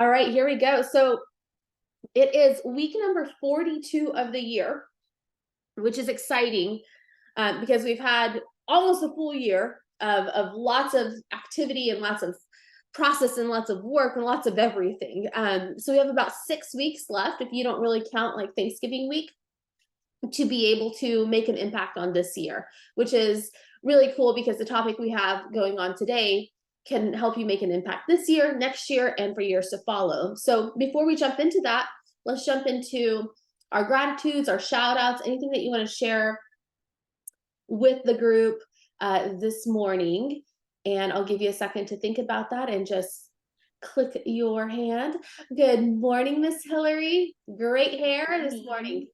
All right, here we go. So it is week number 42 of the year, which is exciting because we've had almost a full year of lots of activity and lots of process and lots of work and lots of everything. So we have about 6 weeks left, if you don't really count like Thanksgiving week, to be able to make an impact on this year, which is really cool because the topic we have going on today can help you make an impact this year, next year, and for years to follow. So before we jump into that, let's jump into our gratitudes, our shout outs, anything that you want to share with the group this morning. And I'll give you a second to think about that and just click your hand. Good morning, Miss Hillary. Great hair this morning.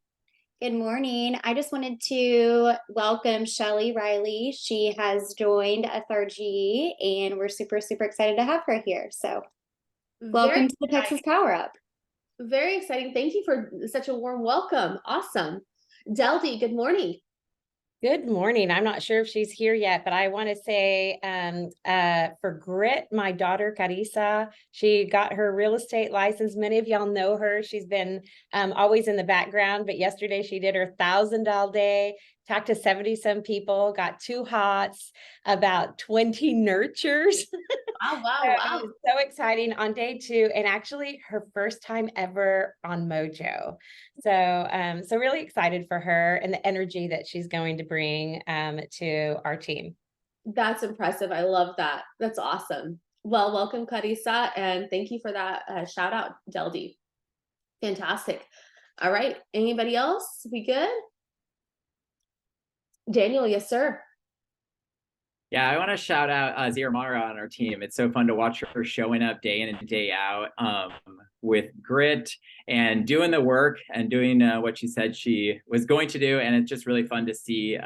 Good morning. I just wanted to welcome Shelly Riley. She has joined SRG and we're super, super excited to have her here. So welcome to the Texas Power Up. Very exciting. Thank you for such a warm welcome. Awesome. Deldy, good morning. Good morning. I'm not sure if she's here yet, but I want to say for Grit, my daughter Carissa, she got her real estate license. Many of y'all know her. She's been always in the background, but yesterday she did her 1,000 day, talked to 70-some people, got 2 hots, about 20 nurtures. Wow. So exciting on day 2, and actually her first time ever on Mojo. So really excited for her and the energy that she's going to bring to our team. That's impressive. I love that. That's awesome. Well, welcome, Carissa, and thank you for that shout out, Deldy. Fantastic. All right. Anybody else? We good? Daniel, yes, sir. Yeah, I want to shout out Ziramara on our team. It's so fun to watch her showing up day in and day out with grit and doing the work and doing what she said she was going to do. And it's just really fun to see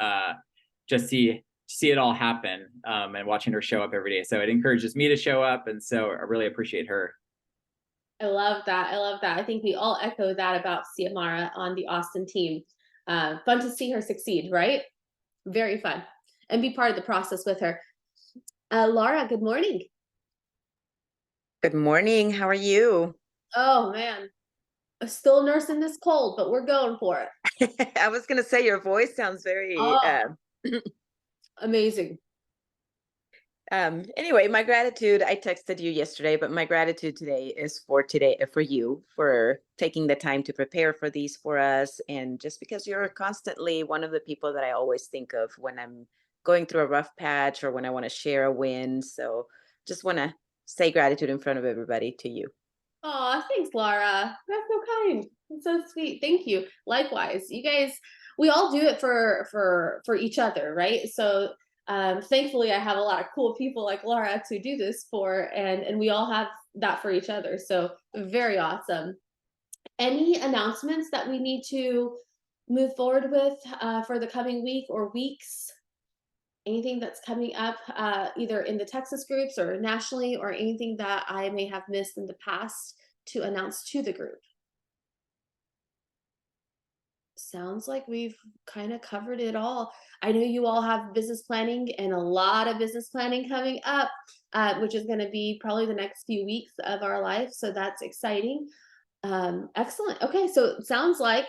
it all happen and watching her show up every day. So it encourages me to show up. And so I really appreciate her. I love that. I think we all echo that about Ziramara on the Austin team. Fun to see her succeed, right? Very fun. And be part of the process with her. Laura, good morning. Good morning. How are you? Oh, man. I'm still nursing this cold, but we're going for it. I was going to say your voice sounds very amazing. Anyway, my gratitude, I texted you yesterday, but my gratitude today is for you for taking the time to prepare for these for us. And just because you're constantly one of the people that I always think of when I'm going through a rough patch or when I want to share a win. So just want to say gratitude in front of everybody to you. Oh, thanks, Laura. That's so kind. That's so sweet. Thank you. Likewise, you guys, we all do it for each other, right? So thankfully I have a lot of cool people like Laura to do this for, and we all have that for each other. So very awesome. Any announcements that we need to move forward with for the coming week or weeks? Anything that's coming up either in the Texas groups or nationally, or anything that I may have missed in the past to announce to the group? Sounds like we've kind of covered it all. I know you all have business planning and a lot of business planning coming up, which is going to be probably the next few weeks of our life. So that's exciting. Excellent. Okay, so it sounds like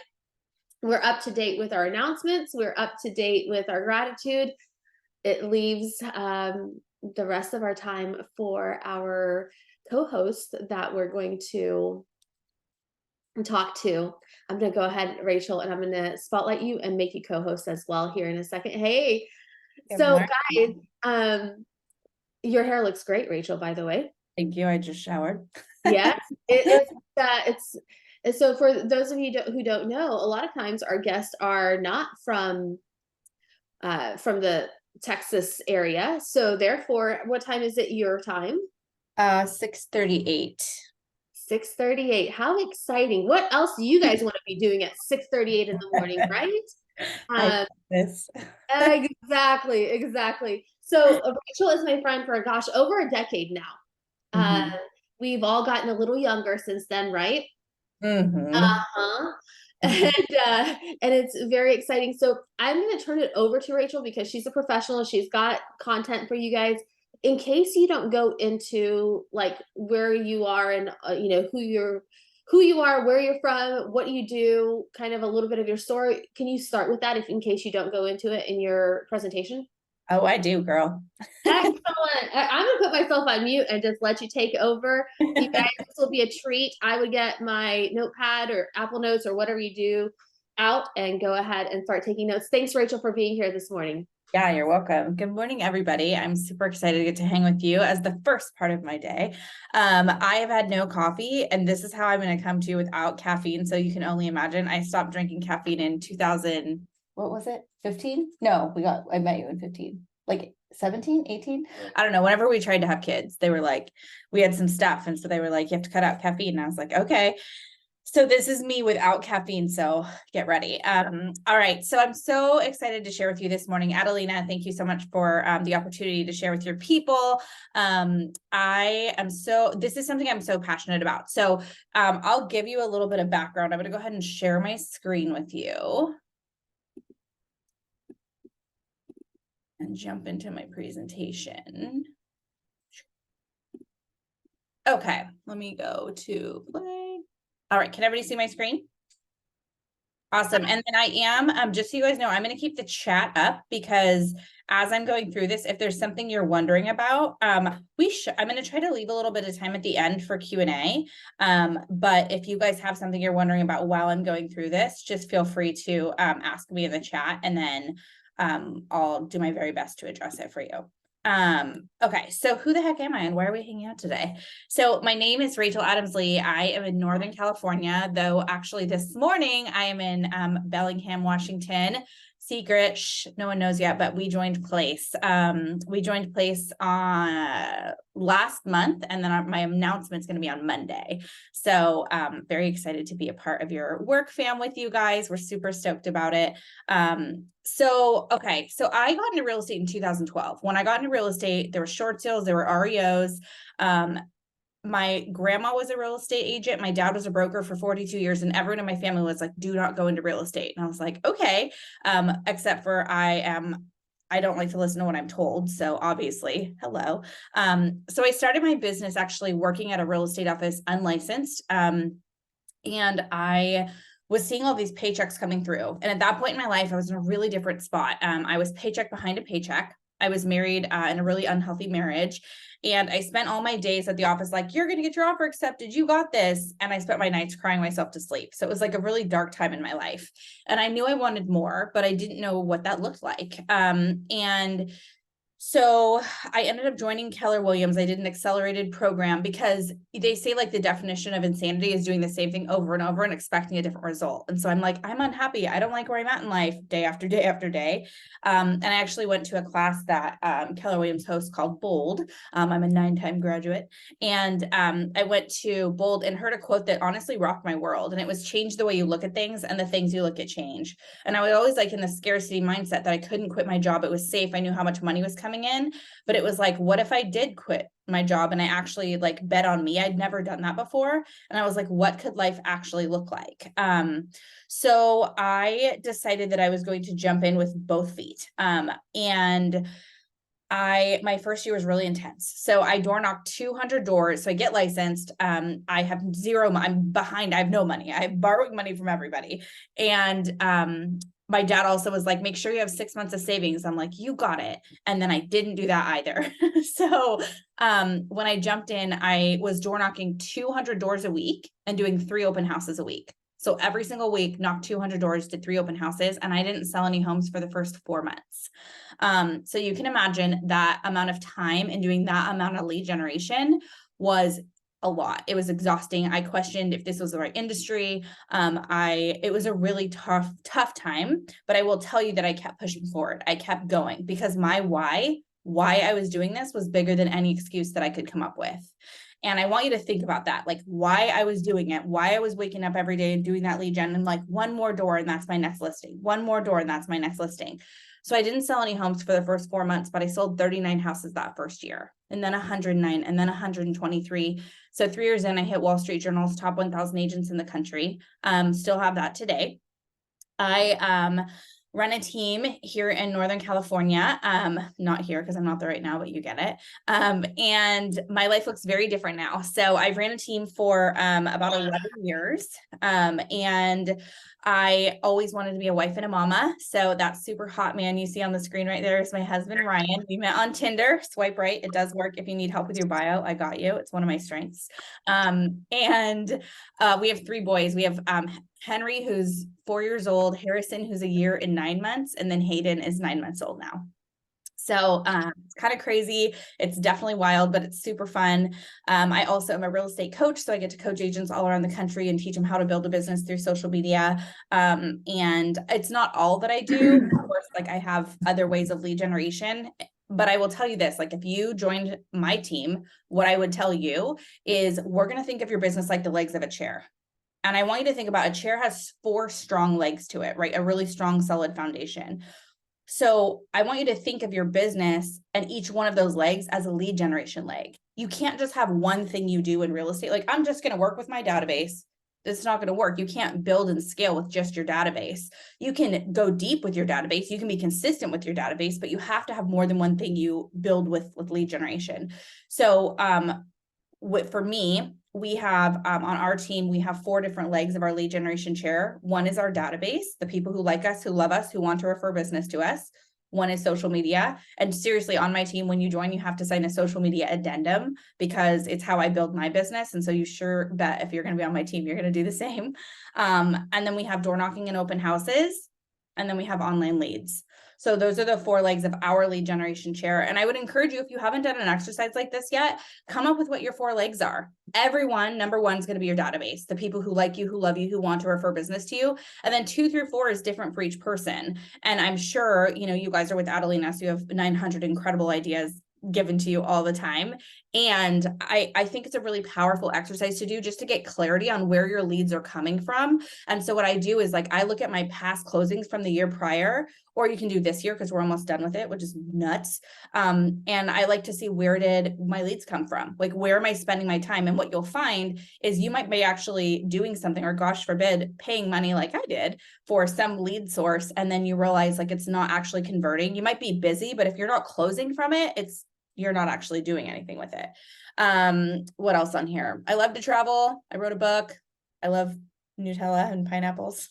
we're up to date with our announcements. We're up to date with our gratitude. It leaves the rest of our time for our co-host that we're going to talk to. I'm going to go ahead, Rachel, and I'm going to spotlight you and make you co-host as well here in a second. Hey, so guys, your hair looks great, Rachel, by the way. Thank you. I just showered. Yes, it's so for those of you who don't know, a lot of times our guests are not from the Texas area. So therefore, what time is it your time? 6:38. 6:38. How exciting. What else do you guys want to be doing at 6:38 in the morning, right? Exactly. So Rachel is my friend for over a decade now. We've all gotten a little younger since then, right? And it's very exciting. So I'm going to turn it over to Rachel because she's a professional. She's got content for you guys. in case you don't go into like where you are and you know, who you are, where you're from, what you do, kind of a little bit of your story. Can you start with that in case you don't go into it in your presentation? Oh, I do, girl. Excellent. I'm gonna put myself on mute and just let you take over. You guys, this will be a treat. I would get my notepad or Apple Notes or whatever you do out and go ahead and start taking notes. Thanks, Rachel, for being here this morning. Yeah, you're welcome. Good morning, everybody. I'm super excited to get to hang with you as the first part of my day. I have had no coffee, and this is how I'm going to come to you without caffeine. So you can only imagine. I stopped drinking caffeine in 2000. What was it? 15? No, I met you in 15. Like 17, 18? I don't know. Whenever we tried to have kids, they were like, we had some stuff. And so they were like, you have to cut out caffeine. And I was like, okay. So this is me without caffeine, so get ready. All right, so I'm so excited to share with you this morning. Adelina, thank you so much for the opportunity to share with your people. This is something I'm so passionate about. So I'll give you a little bit of background. I'm gonna go ahead and share my screen with you. And jump into my presentation. Okay, let me go to play. All right, can everybody see my screen? Awesome. And then I am, just so you guys know, I'm going to keep the chat up because as I'm going through this, if there's something you're wondering about, I'm going to try to leave a little bit of time at the end for Q&A. But if you guys have something you're wondering about while I'm going through this, just feel free to ask me in the chat, and then I'll do my very best to address it for you. Okay, so who the heck am I and why are we hanging out today? So my name is Rachel Adams-Lee. I am in Northern California, though actually this morning I am in Bellingham, Washington. Secret, no one knows yet, but we joined place. We joined place on last month, and then my announcement's going to be on Monday. So very excited to be a part of your work fam with you guys. We're super stoked about it. So I got into real estate in 2012. When I got into real estate, there were short sales, there were REOs. My grandma was a real estate agent. My dad was a broker for 42 years, and everyone in my family was like, do not go into real estate. And I was like, okay. Except for I don't like to listen to what I'm told. So obviously, hello. So I started my business actually working at a real estate office, unlicensed. And I was seeing all these paychecks coming through. And at that point in my life, I was in a really different spot. I was paycheck behind a paycheck. I was married in a really unhealthy marriage. And I spent all my days at the office like, you're going to get your offer accepted. You got this. And I spent my nights crying myself to sleep. So it was like a really dark time in my life. And I knew I wanted more, but I didn't know what that looked like. And so I ended up joining Keller Williams. I did an accelerated program because they say like the definition of insanity is doing the same thing over and over and expecting a different result. And so I'm like, I'm unhappy. I don't like where I'm at in life day after day after day. And I actually went to a class that Keller Williams hosts called Bold. I'm a 9-time graduate. And I went to Bold and heard a quote that honestly rocked my world. And it was change the way you look at things and the things you look at change. And I was always like in the scarcity mindset that I couldn't quit my job. It was safe. I knew how much money was coming in, but it was like, what if I did quit my job and I actually like bet on me? I'd never done that before. And I was like, what could life actually look like? So I decided that I was going to jump in with both feet. And my first year was really intense. So I door knocked 200 doors. So I get licensed. I have I'm behind. I have no money. I'm borrowing money from everybody. And, my dad also was like, make sure you have 6 months of savings. I'm like, you got it. And then I didn't do that either. So when I jumped in, I was door knocking 200 doors a week and doing 3 open houses a week. So every single week, knocked 200 doors, did 3 open houses, and I didn't sell any homes for the first 4 months. So you can imagine that amount of time and doing that amount of lead generation was a lot. It was exhausting. I questioned if this was the right industry. It was a really tough time, but I will tell you that I kept pushing forward. I kept going because my why I was doing this was bigger than any excuse that I could come up with. And I want you to think about that, like why I was doing it, why I was waking up every day and doing that lead gen and like one more door and that's my next listing, one more door and that's my next listing. So I didn't sell any homes for the first 4 months, but I sold 39 houses that first year, and then 109, and then 123. So 3 years in, I hit Wall Street Journal's top 1,000 agents in the country. Still have that today. I run a team here in Northern California. Not here because I'm not there right now, but you get it. And my life looks very different now. So I've ran a team for about 11 years. And I always wanted to be a wife and a mama. So that super hot man you see on the screen right there is my husband, Ryan. We met on Tinder. Swipe right. It does work. If you need help with your bio, I got you. It's one of my strengths. And we have 3 boys. We have Henry, who's 4 years old, Harrison, who's 1 year and 9 months, and then Hayden is 9 months old now. So it's kind of crazy. It's definitely wild, but it's super fun. I also am a real estate coach, so I get to coach agents all around the country and teach them how to build a business through social media. And it's not all that I do. Of course, like I have other ways of lead generation. But I will tell you this, like if you joined my team, what I would tell you is we're going to think of your business like the legs of a chair. And I want you to think about a chair has 4 strong legs to it, right? A really strong, solid foundation. So I want you to think of your business and each one of those legs as a lead generation leg. You can't just have one thing you do in real estate. Like, I'm just going to work with my database. It's not going to work. You can't build and scale with just your database. You can go deep with your database. You can be consistent with your database, but you have to have more than one thing you build with lead generation. So for me, we have on our team, we have 4 different legs of our lead generation chair. One is our database, the people who like us, who love us, who want to refer business to us. One is social media. And seriously, on my team, when you join, you have to sign a social media addendum because it's how I build my business. And so you sure bet if you're going to be on my team, you're going to do the same. And then we have door knocking and open houses. And then we have online leads. So those are the 4 legs of our lead generation chair. And I would encourage you, if you haven't done an exercise like this yet, come up with what your 4 legs are. Everyone, number 1 is going to be your database, the people who like you, who love you, who want to refer business to you. And then 2 through 4 is different for each person. And I'm sure, you guys are with Adelina, so you have 900 incredible ideas given to you all the time. And I think it's a really powerful exercise to do just to get clarity on where your leads are coming from. And so what I do is I look at my past closings from the year prior, or you can do this year because we're almost done with it, which is nuts. And I like to see, where did my leads come from? Like, where am I spending my time? And what you'll find is you might be actually doing something, or gosh forbid, paying money like I did for some lead source. And then you realize it's not actually converting. You might be busy, but if you're not closing from it, you're not actually doing anything with it. What else on here? I love to travel. I wrote a book. I love Nutella and pineapples.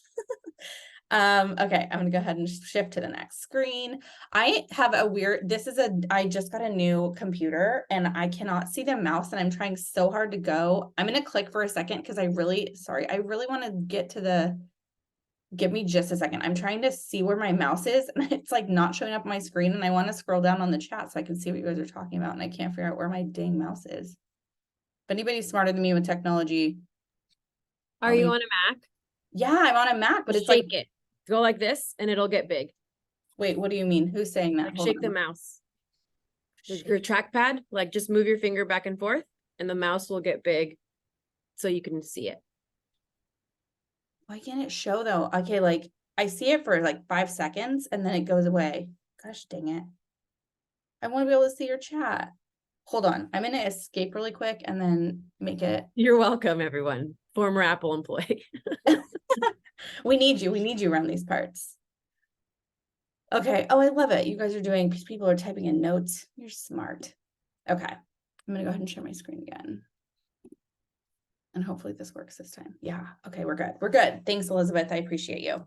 Okay, I'm gonna go ahead and shift to the next screen. I have I just got a new computer and I cannot see the mouse and I'm trying so hard to go. I'm gonna click for a second because I really want to get to give me just a second. I'm trying to see where my mouse is and it's not showing up on my screen, and I want to scroll down on the chat so I can see what you guys are talking about, and I can't figure out where my dang mouse is. If anybody's smarter than me with technology. Are you on a Mac? Yeah, I'm on a Mac, but it's shake it. Go like this and it'll get big. Wait, what do you mean? Who's saying that? Shake the mouse. Your trackpad, just move your finger back and forth and the mouse will get big so you can see it. Why can't it show though? Okay, I see it for 5 seconds and then it goes away. Gosh dang it. I want to be able to see your chat. Hold on. I'm going to escape really quick and then make it. You're welcome, everyone. Former Apple employee. We need you around these parts. Okay. Oh, I love it. You guys are doing, people are typing in notes. You're smart. Okay. I'm going to go ahead and share my screen again. And hopefully this works this time. Yeah. Okay. We're good. We're good. Thanks, Elizabeth. I appreciate you.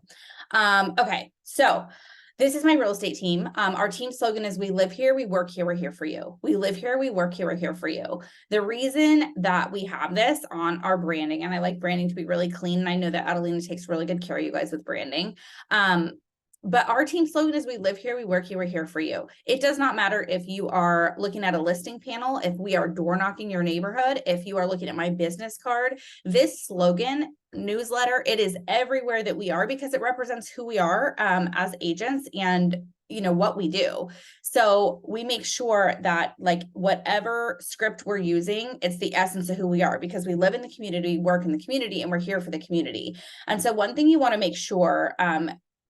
Okay. So this is my real estate team. Our team slogan is, we live here, we work here, we're here for you. We live here, we work here, we're here for you. The reason that we have this on our branding, and I like branding to be really clean, and I know that Adelina takes really good care of you guys with branding. But our team slogan is, we live here, we work here, we're here for you. It does not matter if you are looking at a listing panel, if we are door knocking your neighborhood, if you are looking at my business card, this slogan, newsletter, it is everywhere that we are because it represents who we are as agents and what we do. So we make sure that whatever script we're using, it's the essence of who we are, because we live in the community, work in the community, and we're here for the community. And so one thing you want to make sure,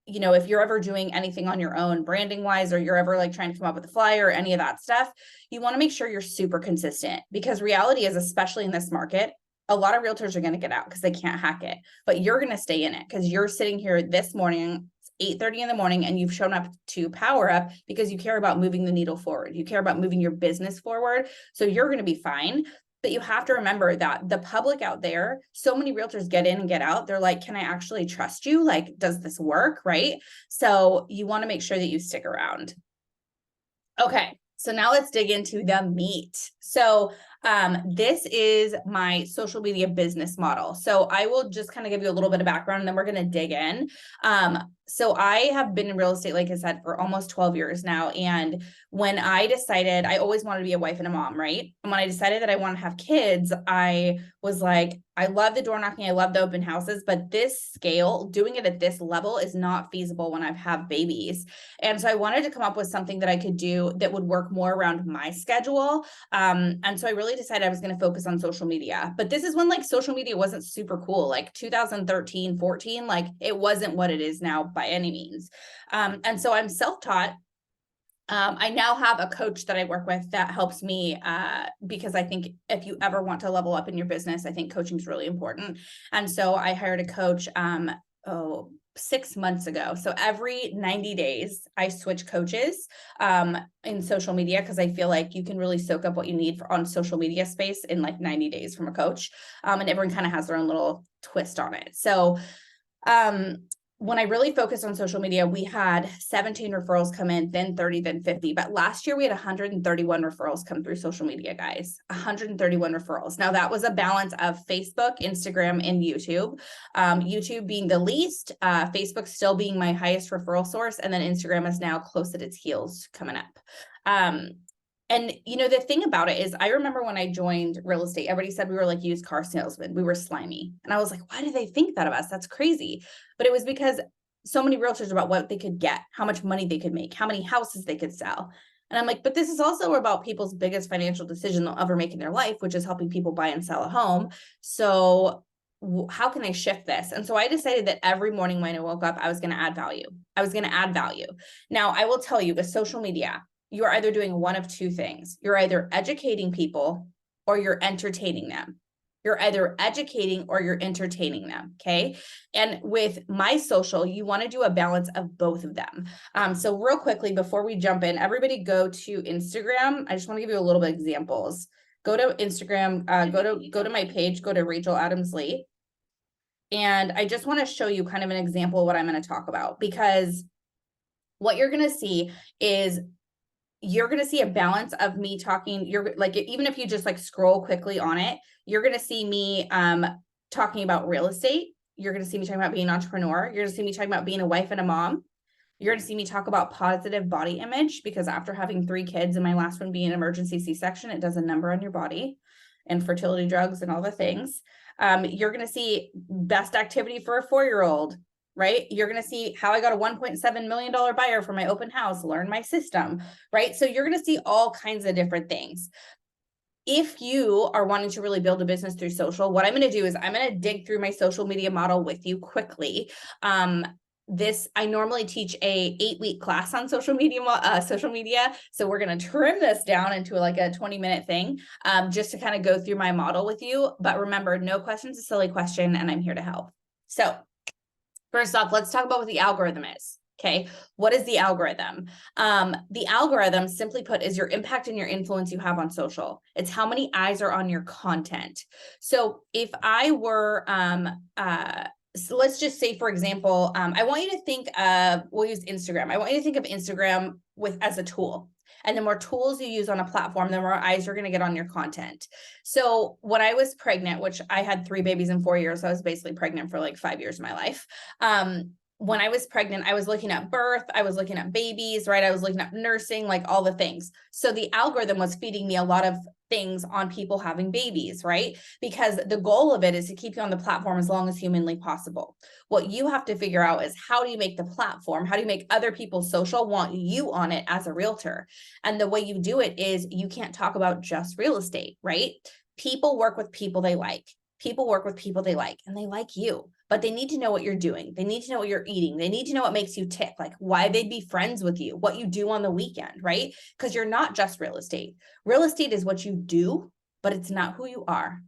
if you're ever doing anything on your own branding wise, or you're ever trying to come up with a flyer or any of that stuff, you want to make sure you're super consistent, because reality is, especially in this market, a lot of realtors are going to get out because they can't hack it, but you're going to stay in it because you're sitting here this morning 8:30 in the morning and you've shown up to Power Up because you care about moving the needle forward. You care about moving your business forward. So you're going to be fine. But you have to remember that the public out there, so many realtors get in and get out. They're like, can I actually trust you? Like, does this work? Right? So you want to make sure that you stick around. Okay. So now let's dig into the meat. So this is my social media business model. So I will just kind of give you a little bit of background and then we're going to dig in. So I have been in real estate, like I said, for almost 12 years now. And when I decided, I always wanted to be a wife and a mom, right? And when I decided that I want to have kids, I was like, I love the door knocking. I love the open houses, but this scale, doing it at this level is not feasible when I have babies. And so I wanted to come up with something that I could do that would work more around my schedule. And so I really decided I was going to focus on social media, but this is when like social media wasn't super cool, like 2013, 14, like it wasn't what it is now by any means. And so I'm self-taught. I now have a coach that I work with that helps me because I think if you ever want to level up in your business, I think coaching is really important. And so I hired a coach 6 months ago. So every 90 days, I switch coaches in social media because I feel like you can really soak up what you need on social media space in like 90 days from a coach. And everyone kind of has their own little twist on it. So when I really focused on social media, we had 17 referrals come in, then 30, then 50. But last year we had 131 referrals come through social media, guys, 131 referrals. Now that was a balance of Facebook, Instagram, and YouTube. YouTube being the least, Facebook still being my highest referral source. And then Instagram is now close at its heels coming up. And you know, the thing about it is I remember when I joined real estate, everybody said we were like used car salesmen. We were slimy. And I was like, why do they think that of us? That's crazy. But it was because so many realtors about what they could get, how much money they could make, how many houses they could sell. And I'm like, but this is also about people's biggest financial decision they'll ever make in their life, which is helping people buy and sell a home. So how can I shift this? And so I decided that every morning when I woke up, I was going to add value. I was going to add value. Now I will tell you with social media, you're either doing one of two things. You're either educating people or you're entertaining them. You're either educating or you're entertaining them. Okay. And with my social, you want to do a balance of both of them. So real quickly, before we jump in, everybody go to Instagram. I just want to give you a little bit of examples. Go to Instagram, go to my page, go to Rachel Adams Lee. And I just want to show you kind of an example of what I'm going to talk about, because what you're going to see is you're going to see a balance of me talking. You're like, even if you just like scroll quickly on it, you're going to see me talking about real estate. You're going to see me talking about being an entrepreneur. You're going to see me talking about being a wife and a mom. You're going to see me talk about positive body image, because after having 3 kids and my last one being an emergency C-section, it does a number on your body, and fertility drugs and all the things. You're going to see best activity for a 4-year-old. Right? You're going to see how I got a $1.7 million buyer for my open house, learn my system, right? So you're going to see all kinds of different things. If you are wanting to really build a business through social, what I'm going to do is I'm going to dig through my social media model with you quickly. I normally teach a 8-week class on social media. So we're going to trim this down into like a 20-minute thing, just to kind of go through my model with you. But remember, no question's a silly question, and I'm here to help. So first off, let's talk about what the algorithm is. Okay. What is the algorithm? The algorithm, simply put, is your impact and your influence you have on social. It's how many eyes are on your content. So if I were, so let's just say, for example, I want you to think of, we'll use Instagram. I want you to think of Instagram as a tool. And the more tools you use on a platform, the more eyes you're going to get on your content. So when I was pregnant, which I had 3 babies in 4 years, so I was basically pregnant for like 5 years of my life. When I was pregnant, I was looking at birth, I was looking at babies, right? I was looking at nursing, like all the things. So the algorithm was feeding me a lot of things on people having babies, right? Because the goal of it is to keep you on the platform as long as humanly possible. What you have to figure out is, how do you make the platform, how do you make other people's social want you on it as a realtor? And the way you do it is, you can't talk about just real estate, right? People work with people they like. People work with people they like, and they like you, but they need to know what you're doing. They need to know what you're eating. They need to know what makes you tick, like why they'd be friends with you, what you do on the weekend, right? Because you're not just real estate. Real estate is what you do, but it's not who you are.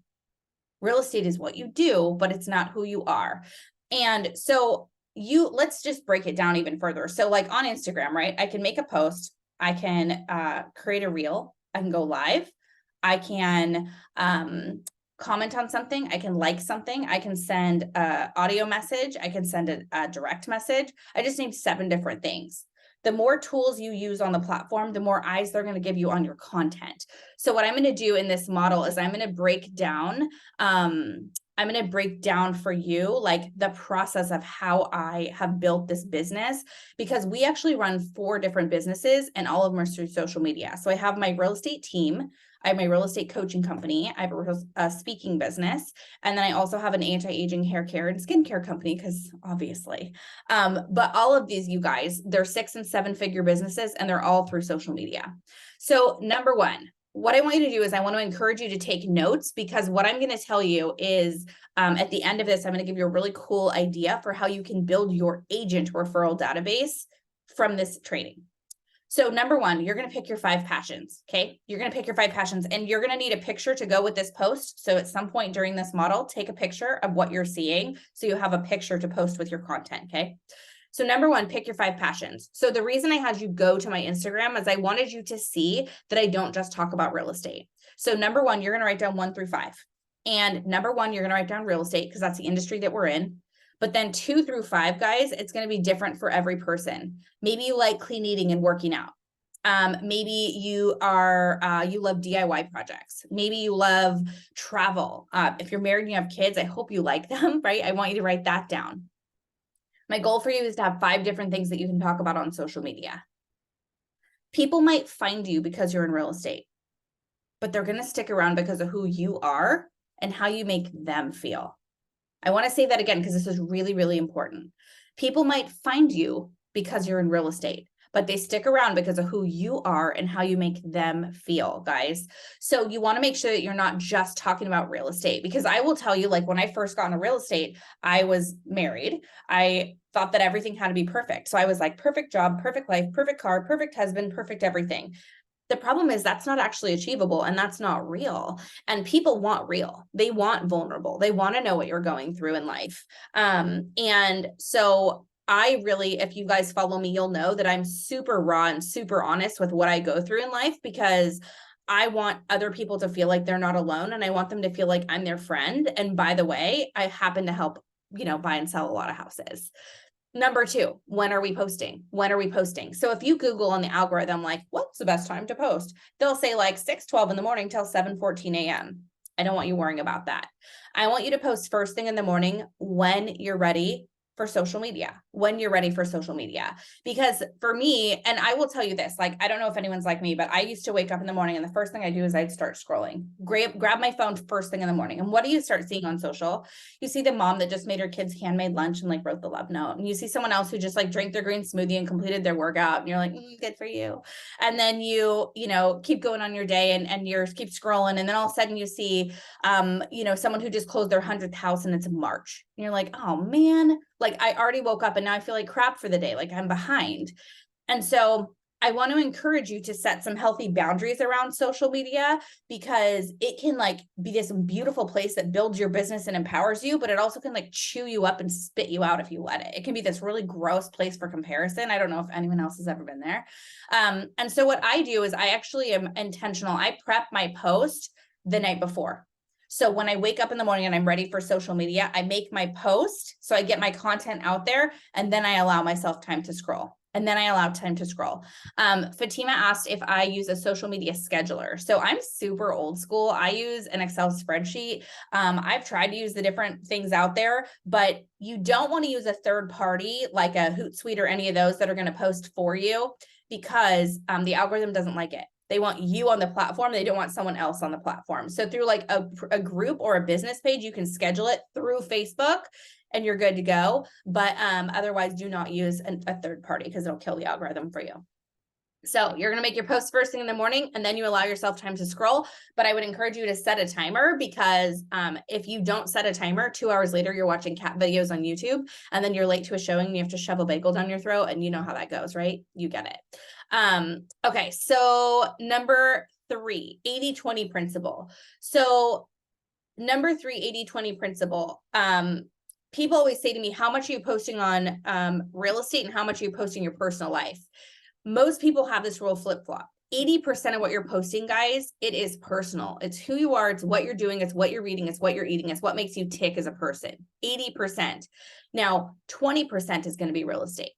Real estate is what you do, but it's not who you are. And so let's just break it down even further. So like on Instagram, right? I can make a post, I can create a reel, I can go live, I can comment on something, I can like something, I can send a audio message, I can send a direct message. I just named 7 different things. The more tools you use on the platform, the more eyes they're going to give you on your content. So what I'm going to do in this model is I'm going to break down for you like the process of how I have built this business, because we actually run 4 different businesses and all of them are through social media. So I have my real estate team, I have my real estate coaching company, I have a speaking business, and then I also have an anti-aging hair care and skincare company, because obviously. But all of these, you guys, they're 6- and 7-figure businesses, and they're all through social media. So number 1, what I want you to do is I want to encourage you to take notes, because what I'm going to tell you is at the end of this, I'm going to give you a really cool idea for how you can build your agent referral database from this training. So number 1, you're going to pick your 5 passions. Okay. You're going to pick your 5 passions, and you're going to need a picture to go with this post. So at some point during this model, take a picture of what you're seeing, so you have a picture to post with your content. Okay. So number 1, pick your 5 passions. So the reason I had you go to my Instagram is I wanted you to see that I don't just talk about real estate. So number 1, you're going to write down 1 through 5. And number 1, you're going to write down real estate, because that's the industry that we're in. But then 2 through 5, guys, it's going to be different for every person. Maybe you like clean eating and working out. Maybe you are, you love DIY projects. Maybe you love travel. If you're married and you have kids, I hope you like them, right? I want you to write that down. My goal for you is to have 5 different things that you can talk about on social media. People might find you because you're in real estate, but they're going to stick around because of who you are and how you make them feel. I want to say that again, because this is really, really important. People might find you because you're in real estate, but they stick around because of who you are and how you make them feel, guys. So you want to make sure that you're not just talking about real estate, because I will tell you, like when I first got into real estate, I was married. I thought that everything had to be perfect. So I was like, perfect job, perfect life, perfect car, perfect husband, perfect everything. The problem is that's not actually achievable, and that's not real. And people want real. They want vulnerable. They want to know what you're going through in life. And so I really, if you guys follow me, you'll know that I'm super raw and super honest with what I go through in life, because I want other people to feel like they're not alone, and I want them to feel like I'm their friend. And by the way, I happen to help, buy and sell a lot of houses. Number 2, when are we posting? When are we posting? So if you Google on the algorithm, like, what's the best time to post? They'll say like 6:12 in the morning till 7:14 a.m. I don't want you worrying about that. I want you to post first thing in the morning when you're ready for social media, because for me, and I will tell you this, like, I don't know if anyone's like me, but I used to wake up in the morning and the first thing I do is I'd start scrolling, grab my phone first thing in the morning. And what do you start seeing on social? You see the mom that just made her kids handmade lunch and like wrote the love note. And you see someone else who just like drank their green smoothie and completed their workout. And you're like, good for you. And then you keep going on your day and you keep scrolling. And then all of a sudden you see, someone who just closed their 100th house and it's March. And you're like, oh man, like I already woke up and now I feel like crap for the day. Like I'm behind. And so I want to encourage you to set some healthy boundaries around social media, because it can like be this beautiful place that builds your business and empowers you, but it also can like chew you up and spit you out if you let it. It can be this really gross place for comparison. I don't know if anyone else has ever been there. And so what I do is I actually am intentional. I prep my post the night before. So when I wake up in the morning and I'm ready for social media, I make my post. So I get my content out there, and then I allow myself time to scroll. Fatima asked if I use a social media scheduler. So I'm super old school. I use an Excel spreadsheet. I've tried to use the different things out there, but you don't want to use a third party like a Hootsuite or any of those that are going to post for you, because the algorithm doesn't like it. They want you on the platform. They don't want someone else on the platform. So through like a group or a business page, you can schedule it through Facebook and you're good to go. But otherwise, do not use a third party, because it'll kill the algorithm for you. So you're going to make your post first thing in the morning, and then you allow yourself time to scroll. But I would encourage you to set a timer, because if you don't set a timer, 2 hours later, you're watching cat videos on YouTube, and then you're late to a showing and you have to shove a bagel down your throat, and you know how that goes, right? You get it. Okay. So number 3, 80-20 principle. So number 3, 80-20 principle. people always say to me, how much are you posting on real estate and how much are you posting your personal life? Most people have this rule flip-flop. 80% of what you're posting, guys, it is personal. It's who you are. It's what you're doing. It's what you're reading. It's what you're eating. It's what makes you tick as a person. 80%. Now, 20% is going to be real estate.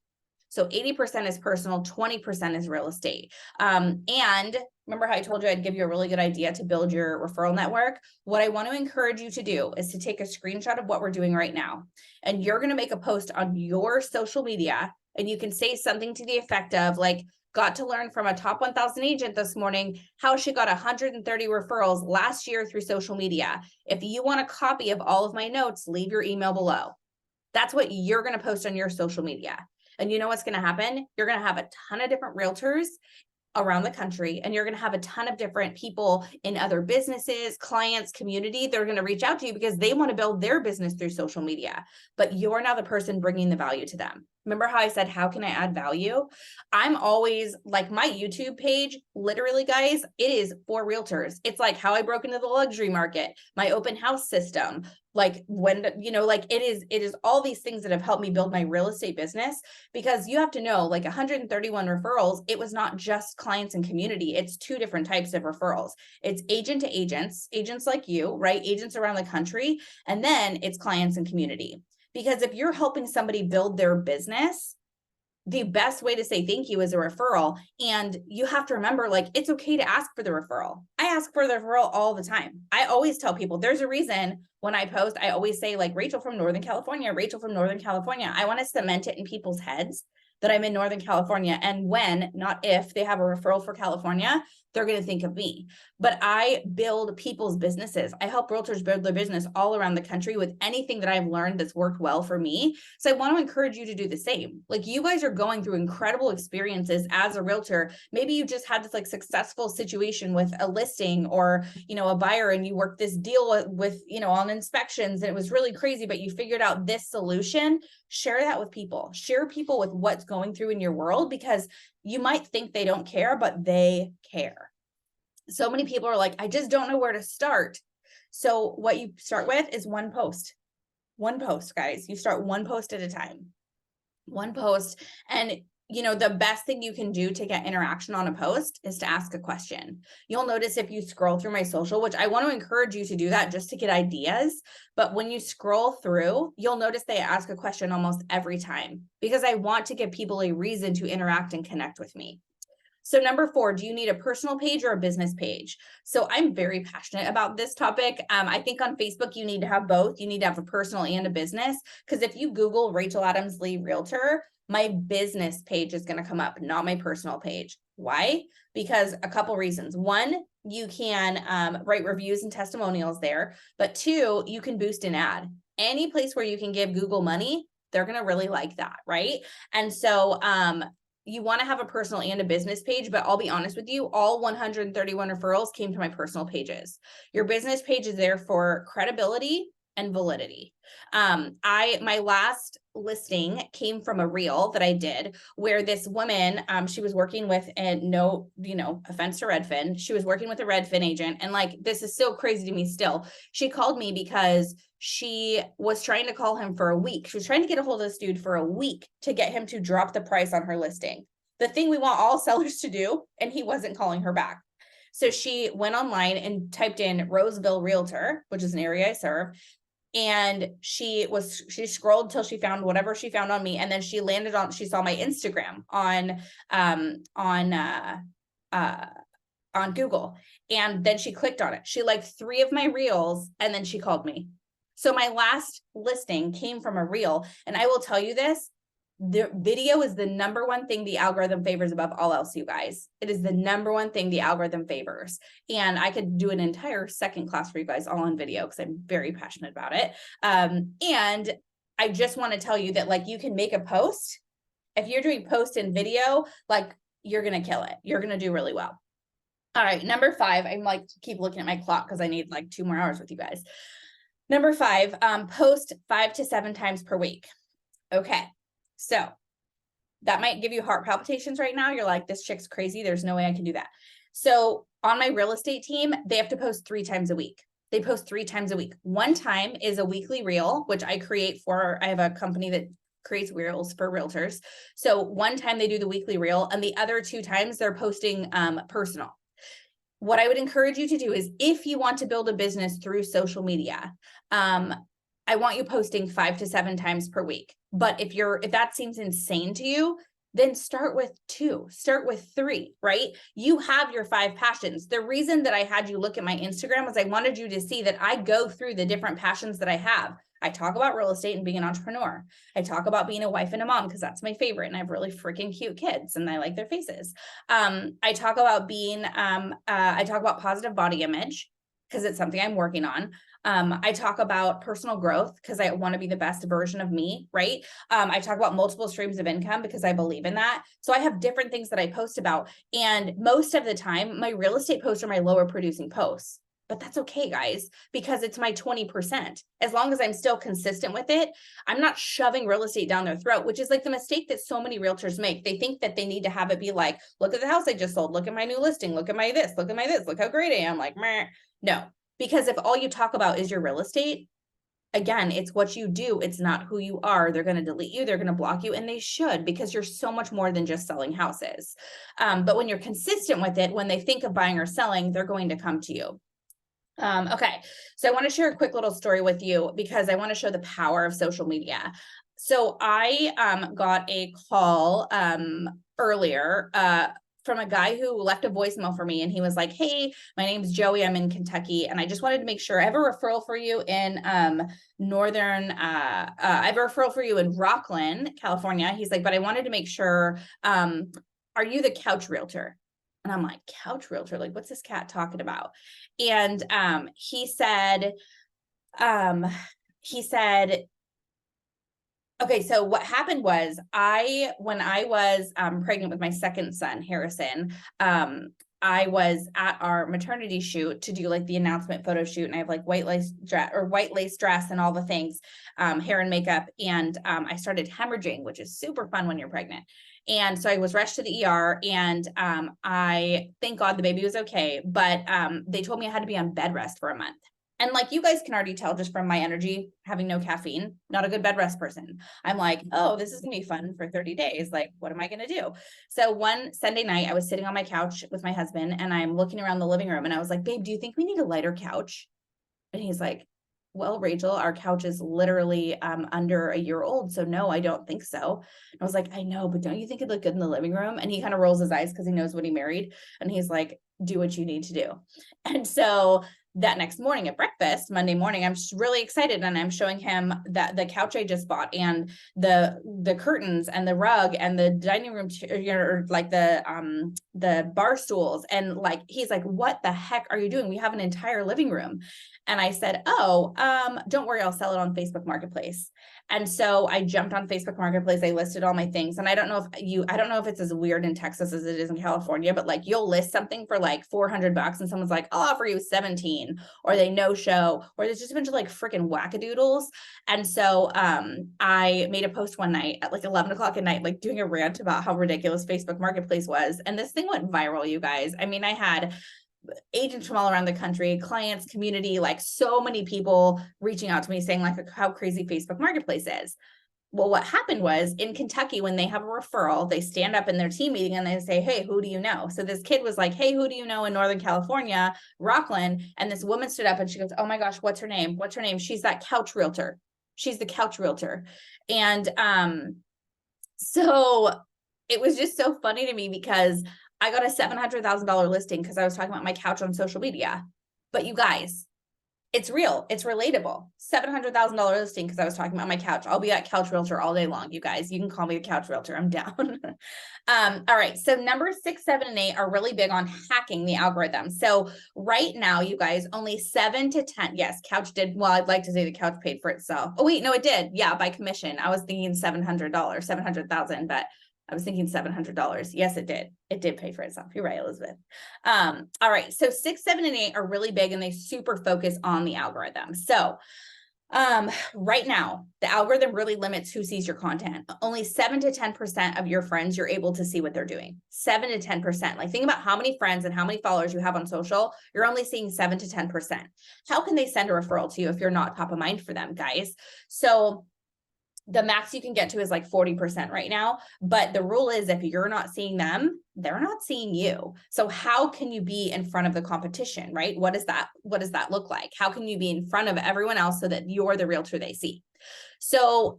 So 80% is personal, 20% is real estate. And remember how I told you I'd give you a really good idea to build your referral network? What I want to encourage you to do is to take a screenshot of what we're doing right now. And you're going to make a post on your social media, and you can say something to the effect of like, got to learn from a top 1,000 agent this morning how she got 130 referrals last year through social media. If you want a copy of all of my notes, leave your email below. That's what you're going to post on your social media. And you know what's going to happen? You're going to have a ton of different realtors around the country, and you're going to have a ton of different people in other businesses, clients, community. They're going to reach out to you because they want to build their business through social media, but you're now the person bringing the value to them. Remember how I said, how can I add value? I'm always like, my YouTube page, literally guys, it is for realtors. It's like how I broke into the luxury market, my open house system, like when, you know, like it is all these things that have helped me build my real estate business, because you have to know, like 131 referrals, it was not just clients and community. It's two different types of referrals. It's agent to agents, agents like you, right? Agents around the country. And then it's clients and community. Because if you're helping somebody build their business, the best way to say thank you is a referral. And you have to remember, like, it's okay to ask for the referral. I ask for the referral all the time. I always tell people there's a reason when I post, I always say like Rachel from Northern California, Rachel from Northern California. I want to cement it in people's heads that I'm in Northern California. And when, not if, they have a referral for California, they're going to think of me. But I build people's businesses. I help realtors build their business all around the country with anything that I've learned that's worked well for me. So I want to encourage you to do the same. Like, you guys are going through incredible experiences as a realtor. Maybe you just had this like successful situation with a listing or, you know, a buyer, and you worked this deal with, you know, on inspections, and it was really crazy, but you figured out this solution. Share that with people. Share people with what's going through in your world, because you might think they don't care, but they care. So many people are like, I just don't know where to start. So what you start with is one post. One post, guys. You start one post at a time. One post. And you know, the best thing you can do to get interaction on a post is to ask a question. You'll notice if you scroll through my social, which I want to encourage you to do that just to get ideas. But when you scroll through, you'll notice they ask a question almost every time, because I want to give people a reason to interact and connect with me. So number 4, do you need a personal page or a business page? So I'm very passionate about this topic. I think on Facebook, you need to have both. You need to have a personal and a business, because if you Google Rachel Adams Lee Realtor, my business page is going to come up, not my personal page. Why? Because a couple reasons. One, you can write reviews and testimonials there. But 2, you can boost an ad. Any place where you can give Google money, they're going to really like that, right? And so you want to have a personal and a business page, but I'll be honest with you, all 131 referrals came to my personal pages. Your business page is there for credibility and validity. My last listing came from a reel that I did where this woman, she was working with, and no, you know, offense to Redfin, she was working with a Redfin agent. And like, this is so crazy to me still. She called me because she was trying to call him for a week. She was trying to get a hold of this dude for a week to get him to drop the price on her listing. The thing we want all sellers to do, and he wasn't calling her back. So she went online and typed in Roseville Realtor, which is an area I serve. And she scrolled till she found whatever she found on me. And then she landed on, she saw my Instagram on Google. And then she clicked on it. She liked 3 of my reels, and then she called me. So my last listing came from a reel. And I will tell you this, the video is the number one thing the algorithm favors above all else, you guys. It is the number one thing the algorithm favors. And I could do an entire second class for you guys all on video, because I'm very passionate about it. And I just want to tell you that, like, you can make a post. If you're doing post and video, like, you're going to kill it. You're going to do really well. All right. Number 5, I'm like, keep looking at my clock because I need like 2 more hours with you guys. Number 5, post 5 to 7 times per week. Okay. So that might give you heart palpitations right now. You're like, this chick's crazy. There's no way I can do that. So on my real estate team, they have to post 3 times a week. They post 3 times a week. One time is a weekly reel, which I create I have a company that creates reels for realtors. So one time they do the weekly reel, and the other 2 times they're posting personal. What I would encourage you to do is, if you want to build a business through social media, I want you posting 5 to 7 times per week. But if that seems insane to you, then start with 2, start with 3, right? You have your 5 passions. The reason that I had you look at my Instagram was I wanted you to see that I go through the different passions that I have. I talk about real estate and being an entrepreneur. I talk about being a wife and a mom because that's my favorite. And I have really freaking cute kids and I like their faces. I talk about I talk about positive body image because it's something I'm working on. I talk about personal growth because I want to be the best version of me, right? I talk about multiple streams of income because I believe in that. So I have different things that I post about. And most of the time, my real estate posts are my lower producing posts. But that's okay, guys, because it's my 20%. As long as I'm still consistent with it, I'm not shoving real estate down their throat, which is like the mistake that so many realtors make. They think that they need to have it be like, look at the house I just sold, look at my new listing, look at my this, look at my this, look how great I am. Like, meh. No, because if all you talk about is your real estate, again, it's what you do. It's not who you are. They're going to delete you. They're going to block you. And they should, because you're so much more than just selling houses. But when you're consistent with it, when they think of buying or selling, they're going to come to you. Okay, so I want to share a quick little story with you because I want to show the power of social media. So I got a call earlier from a guy who left a voicemail for me, and he was like, hey, my name's Joey, I'm in Kentucky, and I just wanted to make sure I have a referral for you in I have a referral for you in Rockland, California. He's like, but I wanted to make sure, are you the couch realtor? And I'm like, couch realtor, like, what's this cat talking about? And he said, okay, so what happened was when I was pregnant with my second son, Harrison, I was at our maternity shoot to do like the announcement photo shoot, and I have like white lace dress and all the things, hair and makeup. And I started hemorrhaging, which is super fun when you're pregnant. And so I was rushed to the ER, and I thank God the baby was okay, but they told me I had to be on bed rest for a month. And like you guys can already tell just from my energy, having no caffeine, not a good bed rest person. I'm like, oh, this is gonna be fun for 30 days. Like, what am I gonna do? So one Sunday night, I was sitting on my couch with my husband, and I'm looking around the living room, and I was like, babe, do you think we need a lighter couch? And he's like, well, Rachel, our couch is literally under a year old. So no, I don't think so. And I was like, I know, but don't you think it'd look good in the living room? And he kind of rolls his eyes because he knows what he married. And he's like, do what you need to do. And so that next morning at breakfast, Monday morning, I'm really excited, and I'm showing him that the couch I just bought, and the curtains and the rug and the dining room chair, like the bar stools, and like he's like, what the heck are you doing? We have an entire living room. And I said, oh, don't worry, I'll sell it on Facebook Marketplace. And so I jumped on Facebook Marketplace. I listed all my things. And I don't know if it's as weird in Texas as it is in California, but like you'll list something for like $400 and someone's like, I'll offer you 17, or they no show, or there's just a bunch of like freaking wackadoodles. And so I made a post one night at like 11 o'clock at night, like doing a rant about how ridiculous Facebook Marketplace was. And this thing went viral, you guys. I mean, I had agents from all around the country, clients, community, like so many people reaching out to me saying like how crazy Facebook Marketplace is. Well, what happened was in Kentucky, when they have a referral, they stand up in their team meeting and they say, hey, who do you know? So this kid was like, hey, who do you know in Northern California, Rockland? And this woman stood up and she goes, oh my gosh, what's her name? What's her name? She's that couch realtor. She's the couch realtor. And so it was just so funny to me because I got a $700,000 listing because I was talking about my couch on social media. But you guys, it's real. It's relatable. $700,000 listing because I was talking about my couch. I'll be at Couch Realtor all day long, you guys. You can call me the Couch Realtor. I'm down. All right. So numbers 6, 7, and 8 are really big on hacking the algorithm. So right now, you guys, only 7 to 10. Yes, couch did. Well, I'd like to say the couch paid for itself. Oh, wait, no, it did. Yeah, by commission. I was thinking $700, 700,000, but I was thinking $700. Yes, it did. It did pay for itself. You're right, Elizabeth. All right. So 6, 7, and 8 are really big, and they super focus on the algorithm. So Right now, the algorithm really limits who sees your content. Only 7 to 10% of your friends, you're able to see what they're doing. 7 to 10%. Like, think about how many friends and how many followers you have on social. You're only seeing 7 to 10%. How can they send a referral to you if you're not top of mind for them, guys? So the max you can get to is like 40% right now. But the rule is, if you're not seeing them, they're not seeing you. So how can you be in front of the competition, right? What does that look like? How can you be in front of everyone else so that you're the realtor they see? So,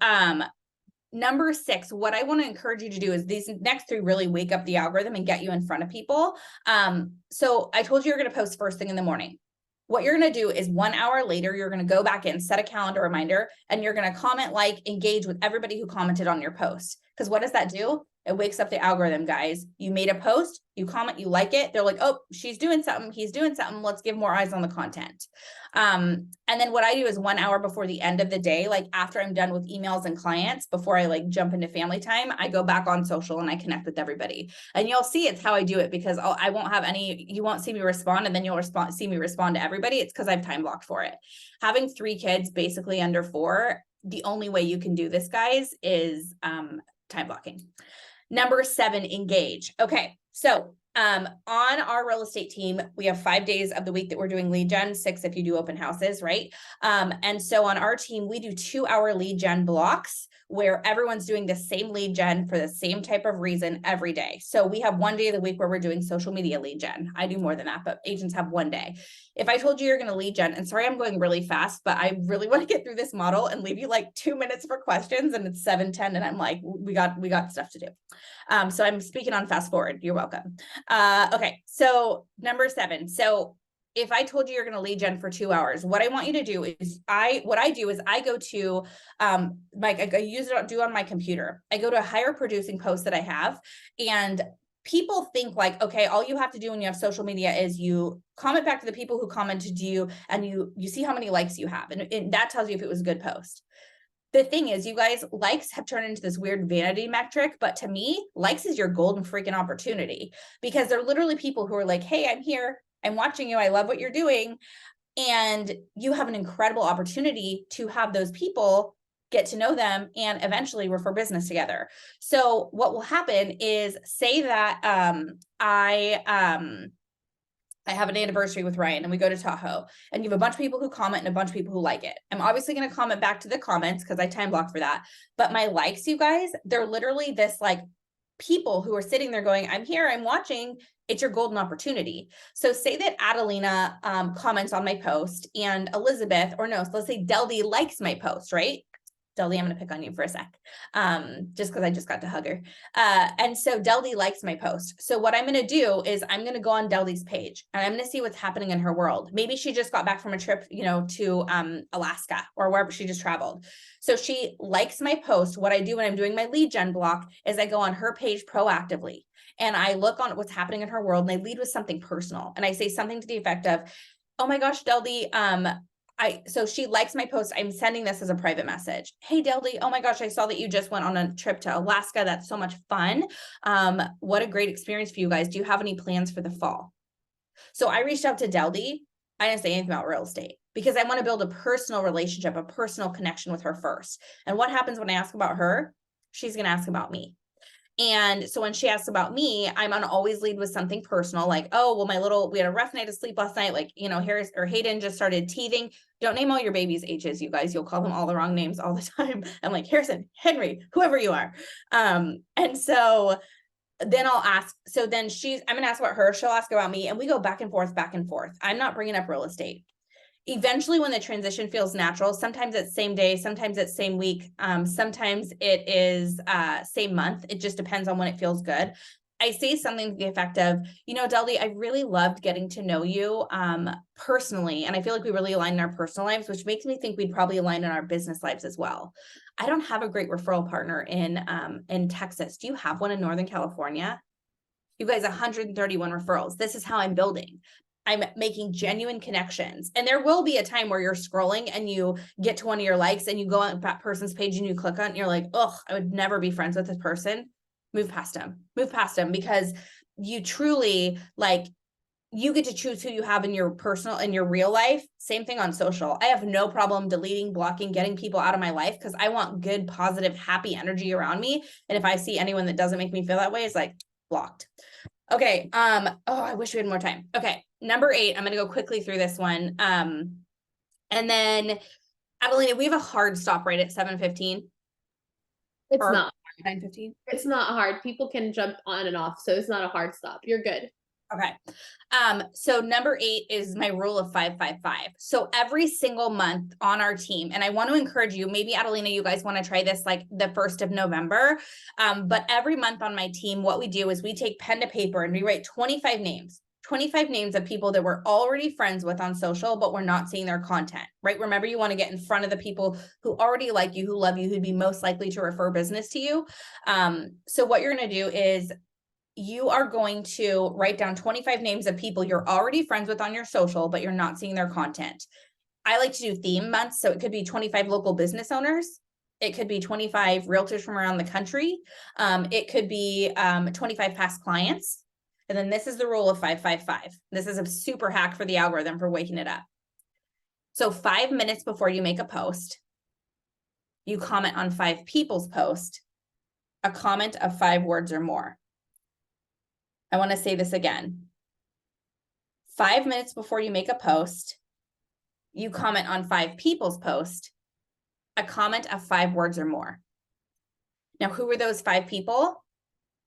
number 6, what I want to encourage you to do is these next 3 really wake up the algorithm and get you in front of people. So I told you you're going to post first thing in the morning. What you're going to do is 1 hour later, you're going to go back in, set a calendar reminder, and you're going to comment, like, engage with everybody who commented on your post. Because what does that do? It wakes up the algorithm, guys. You made a post, you comment, you like it. They're like, oh, she's doing something. He's doing something. Let's give more eyes on the content. And then what I do is 1 hour before the end of the day, like after I'm done with emails and clients, before I like jump into family time, I go back on social and I connect with everybody. And you'll see it's how I do it, because I won't have any, you won't see me respond, and then you'll see me respond to everybody. It's because I've time blocked for it. Having 3 kids basically under 4, the only way you can do this, guys, is time blocking. Number 7, engage. Okay, so on our real estate team, we have 5 days of the week that we're doing lead gen, 6 if you do open houses, right? And so on our team, we do 2-hour lead gen blocks where everyone's doing the same lead gen for the same type of reason every day. So we have 1 day of the week where we're doing social media lead gen. I do more than that, but agents have 1 day. If I told you you're going to lead gen, and sorry, I'm going really fast, but I really want to get through this model and leave you like 2 minutes for questions, and it's 7:10, and I'm like, we got stuff to do. So I'm speaking on fast forward. You're welcome. Okay, so number 7. So if I told you you're going to lead gen for 2 hours, what I want you to do is I go to I use it do on my computer. I go to a higher producing post that I have, and people think like, okay, all you have to do when you have social media is you comment back to the people who commented to you, and you see how many likes you have, and that tells you if it was a good post. The thing is, you guys, likes have turned into this weird vanity metric, but to me, likes is your golden freaking opportunity, because they're literally people who are like, hey, I'm here, I'm watching you, I love what you're doing. And you have an incredible opportunity to have those people get to know them and eventually refer business together. So what will happen is, say that I have an anniversary with Ryan and we go to Tahoe, and you have a bunch of people who comment and a bunch of people who like it. I'm obviously going to comment back to the comments because I time block for that. But my likes, you guys, they're literally this like people who are sitting there going, I'm here, I'm watching. It's your golden opportunity. So say that Adelina comments on my post, and Elizabeth, or no, so let's say Deldy likes my post, right? Deldy, I'm going to pick on you for a sec, just because I just got to hug her. And so Deldy likes my post. So what I'm going to do is I'm going to go on Deldy's page, and I'm going to see what's happening in her world. Maybe she just got back from a trip, to Alaska or wherever she just traveled. So she likes my post. What I do when I'm doing my lead gen block is I go on her page proactively, and I look on what's happening in her world, and I lead with something personal. And I say something to the effect of, oh my gosh, Deldy, so she likes my post. I'm sending this as a private message. Hey, Deldy, oh my gosh, I saw that you just went on a trip to Alaska. That's so much fun. What a great experience for you guys. Do you have any plans for the fall? So I reached out to Deldy. I didn't say anything about real estate because I want to build a personal relationship, a personal connection with her first. And what happens when I ask about her? She's going to ask about me. And so when she asks about me, I'm gonna always lead with something personal, like, oh, well, we had a rough night of sleep last night. Like, Harris or Hayden just started teething. Don't name all your babies' ages, you guys. You'll call them all the wrong names all the time. I'm like, Harrison, Henry, whoever you are. And so then I'll ask. So then I'm gonna ask about her. She'll ask about me, and we go back and forth, back and forth. I'm not bringing up real estate. Eventually, when the transition feels natural, sometimes it's same day, sometimes it's same week, sometimes it is same month. It just depends on when it feels good. I say something to the effect of, Deldy, I really loved getting to know you personally. And I feel like we really align in our personal lives, which makes me think we'd probably align in our business lives as well. I don't have a great referral partner in Texas. Do you have one in Northern California? You guys, 131 referrals. This is how I'm building. I'm making genuine connections. And there will be a time where you're scrolling and you get to one of your likes and you go on that person's page and you click on it and you're like, oh, I would never be friends with this person. Move past them, because you truly you get to choose who you have in your personal, in your real life. Same thing on social. I have no problem deleting, blocking, getting people out of my life because I want good, positive, happy energy around me. And if I see anyone that doesn't make me feel that way, it's like blocked. Okay. Oh, I wish we had more time. Okay. Number 8, I'm going to go quickly through this one. And then Adelina, we have a hard stop right at 7:15. It's Or not. 9:15. It's not hard. People can jump on and off, so it's not a hard stop. You're good. Okay. So number 8 is my rule of 5-5-5. So every single month on our team, and I want to encourage you, maybe Adelina, you guys want to try this like the 1st of November. But every month on my team, what we do is we take pen to paper and we write 25 names of people that we're already friends with on social, but we're not seeing their content, right? Remember, you want to get in front of the people who already like you, who love you, who'd be most likely to refer business to you. So what you're going to do is you are going to write down 25 names of people you're already friends with on your social, but you're not seeing their content. I like to do theme months. So it could be 25 local business owners. It could be 25 realtors from around the country. It could be 25 past clients. And then this is the rule of 5-5-5. This is a super hack for the algorithm for waking it up. So 5 minutes before you make a post, you comment on 5 people's post, a comment of 5 words or more. I want to say this again. 5 minutes before you make a post, you comment on 5 people's post, a comment of 5 words or more. Now, who are those 5 people?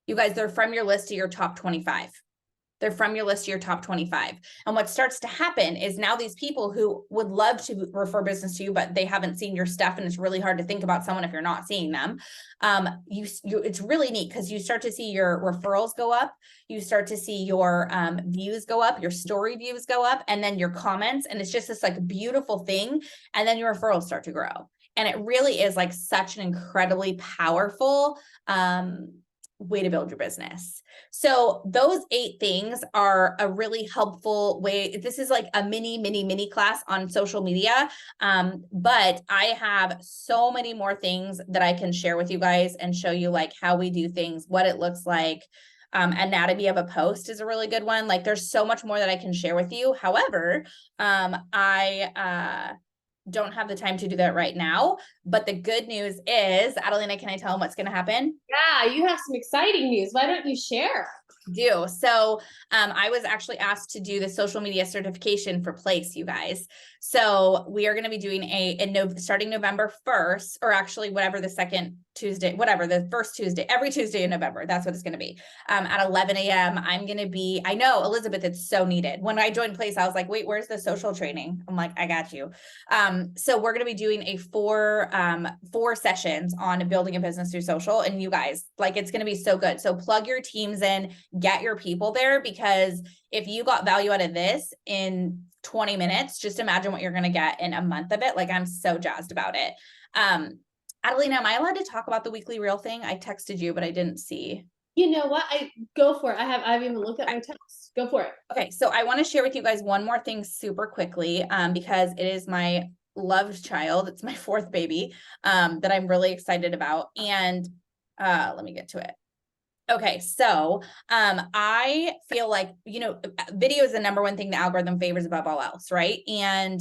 You guys, they're from your list of your top 25. They're from your list of your top 25. And what starts to happen is now these people who would love to refer business to you, but they haven't seen your stuff, and it's really hard to think about someone if you're not seeing them. It's really neat because you start to see your referrals go up. You start to see your views go up, your story views go up, and then your comments. And it's just this like beautiful thing. And then your referrals start to grow. And it really is like such an incredibly powerful way to build your business. So those 8 things are a really helpful way. This is like a mini class on social media. But I have so many more things that I can share with you guys and show you like how we do things, what it looks like. Anatomy of a post is a really good one. Like there's so much more that I can share with you. However, I don't have the time to do that right now. But the good news is, Adelina, can I tell them what's going to happen? Yeah, you have some exciting news. Why don't you share? Do. So I was actually asked to do the social media certification for Place, you guys. So we are going to be doing starting November 1st, or actually whatever the second Tuesday, whatever the first Tuesday, every Tuesday in November. That's what it's going to be. At 11 a.m. I'm going to be, I know, Elizabeth, it's so needed. When I joined Place, I was like, wait, where's the social training? I'm like, I got you. So we're going to be doing a 4 sessions on building a business through social. And you guys, like, it's going to be so good. So plug your teams in, get your people there, because if you got value out of this in 20 minutes, just imagine what you're going to get in a month of it. Like, I'm so jazzed about it. Adelina, am I allowed to talk about the weekly reel thing? I texted you, but I didn't see. You know what? I go for it. I haven't even looked at my text. Go for it. Okay. So I want to share with you guys one more thing super quickly, because it is my loved child. It's my 4th baby, that I'm really excited about. And, let me get to it. Okay. So, I feel like, video is the number one thing the algorithm favors above all else. Right. And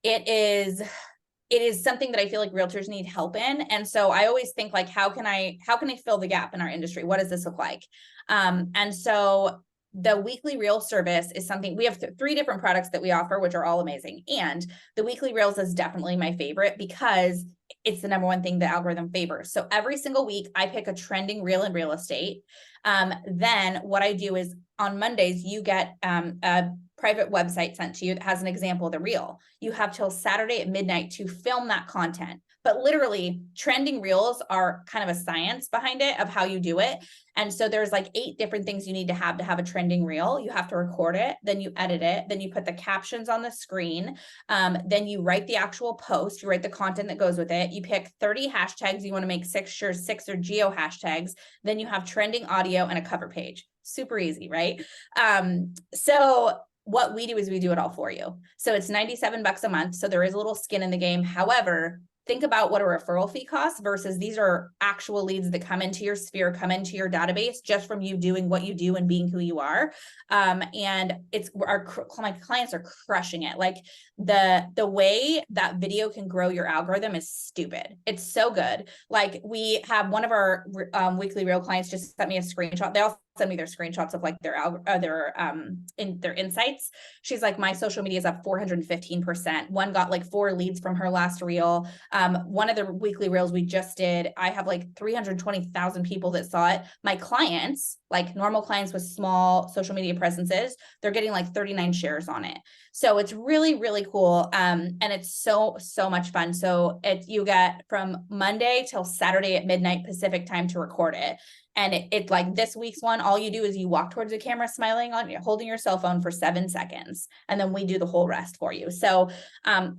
it is something that I feel like realtors need help in. And so I always think like, how can I fill the gap in our industry? What does this look like? And so the weekly reel service is something, we have 3 different products that we offer, which are all amazing. And the weekly reels is definitely my favorite because it's the number one thing the algorithm favors. So every single week I pick a trending reel in real estate. Then what I do is on Mondays, you get a private website sent to you that has an example of the reel. You have till Saturday at midnight to film that content. But literally, trending reels are kind of a science behind it of how you do it. And so there's like 8 different things you need to have a trending reel. You have to record it, then you edit it, then you put the captions on the screen, then you write the actual post, you write the content that goes with it. You pick 30 hashtags. You want to make 6 or geo hashtags. Then you have trending audio and a cover page. Super easy, right? So what we do is we do it all for you. So it's $97 a month. So there is a little skin in the game. However, think about what a referral fee costs versus these are actual leads that come into your sphere, come into your database just from you doing what you do and being who you are. And it's my clients are crushing it. Like the way that video can grow your algorithm is stupid. It's so good. Like we have one of our weekly reel clients just sent me a screenshot. They all send me their screenshots of like their insights. She's like, my social media is up 415%. One got like 4 leads from her last reel. One of the weekly reels we just did, I have like 320,000 people that saw it. My clients, like normal clients with small social media presences, they're getting like 39 shares on it. So it's really, really cool. And it's so much fun. So you get from Monday till Saturday at midnight Pacific time to record it. And it's like this week's one, all you do is you walk towards the camera smiling holding your cell phone for 7 seconds. And then we do the whole rest for you. So